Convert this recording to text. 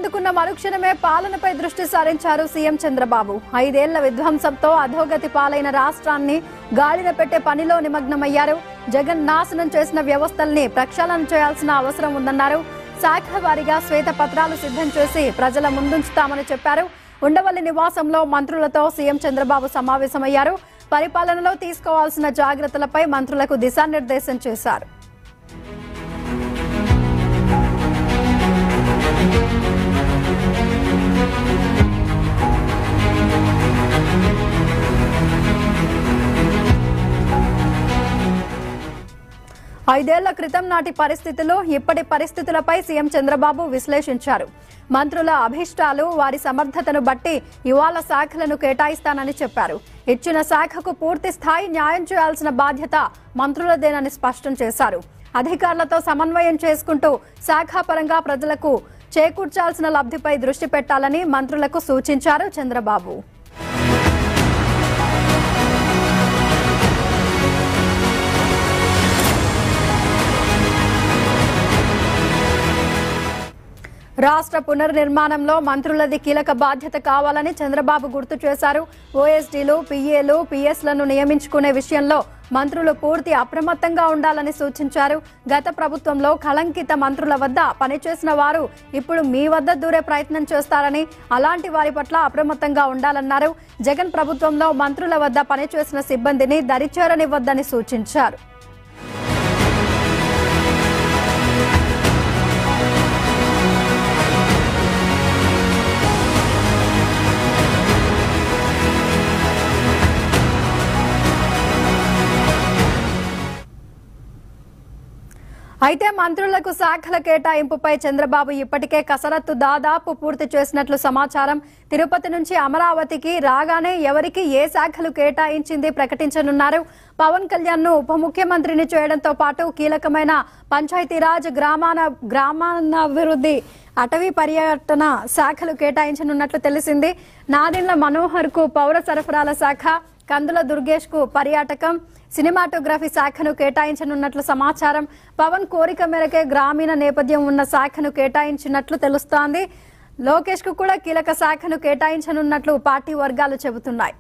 పట్టుకున్న మరుక్షణమే పాలనపై దృష్టి సారించారు సీఎం చంద్రబాబు. 5 ఏళ్ల విధ్వంసంతో అధోగతి పాలైన రాష్ట్రాన్ని గాడిన పెట్టే పనిలో నిమగ్నమయ్యారు. జగన్ నాశనం చేసిన వ్యవస్థల్ని ప్రక్షాళన చేయాల్సిన అవసరం ఉందన్నారు. శాఖల వారీగా శ్వేత పత్రాలు సిద్ధం చేసి ప్రజల ముందుంచుతామని చెప్పారు. ఉండవల్లి నివాసంలో మంత్రులతో సీఎం చంద్రబాబు సమావేశమయ్యారు. పరిపాలనలో తీసుకోవాల్సిన జాగ్రత్తలపై మంత్రులకు దిశానిర్దేశం చేశారు. ఐదేళ్ల క్రితం నాటి పరిస్థితులు, ఇప్పటి పరిస్థితులపై సీఎం చంద్రబాబు విశ్లేషించారు. మంత్రుల అభిష్టాలు, వారి సమర్థతను బట్టి ఇవాళ శాఖలను కేటాయిస్తానని చెప్పారు. ఇచ్చిన శాఖకు పూర్తి స్థాయి న్యాయం చేయాల్సిన బాధ్యత మంత్రులదేనని స్పష్టం చేశారు. అధికారులతో సమన్వయం చేసుకుంటూ శాఖాపరంగా ప్రజలకు చేకూర్చాల్సిన లబ్ధిపై దృష్టి పెట్టాలని మంత్రులకు సూచించారు చంద్రబాబు. రాష్ట్ర పునర్నిర్మాణంలో మంత్రులది కీలక బాధ్యత కావాలని చంద్రబాబు గుర్తు చేశారు. ఓఎస్డీలు, పీఏలు, పీఎస్లను నియమించుకునే విషయంలో మంత్రులు పూర్తి అప్రమత్తంగా ఉండాలని సూచించారు. గత ప్రభుత్వంలో కళంకిత మంత్రుల వద్ద పనిచేసిన వారు ఇప్పుడు మీ వద్ద దూరే ప్రయత్నం చేస్తారని, అలాంటి వారి పట్ల అప్రమత్తంగా ఉండాలన్నారు. జగన్ ప్రభుత్వంలో మంత్రుల వద్ద పనిచేసిన సిబ్బందిని దరిచేరనివ్వద్దని సూచించారు. అయితే మంత్రులకు శాఖల కేటాయింపుపై చంద్రబాబు ఇప్పటికే కసరత్తు దాదాపు పూర్తి చేసినట్లు సమాచారం. తిరుపతి నుంచి అమరావతికి రాగానే ఎవరికి ఏ శాఖలు కేటాయించింది ప్రకటించనున్నారు. పవన్ కళ్యాణ్ ను ఉప ముఖ్యమంత్రిని చేయడంతో పాటు కీలకమైన పంచాయతీరాజ్, గ్రామాభివృద్ధి, అటవీ పర్యటన శాఖలు కేటాయించనున్నట్లు తెలిసింది. నాదెండ్ల మనోహర్ కు పౌర సరఫరాల శాఖ, కందుల దుర్గేష్ కు పర్యాటకం, సినిమాటోగ్రఫీ శాఖను కేటాయించనున్నట్లు సమాచారం. పవన్ కోరిక మేరకే గ్రామీణ నేపథ్యం ఉన్న శాఖను కేటాయించినట్లు తెలుస్తోంది. లోకేష్ కు కూడా కీలక శాఖను కేటాయించనున్నట్లు పార్టీ వర్గాలు చెబుతున్నాయి.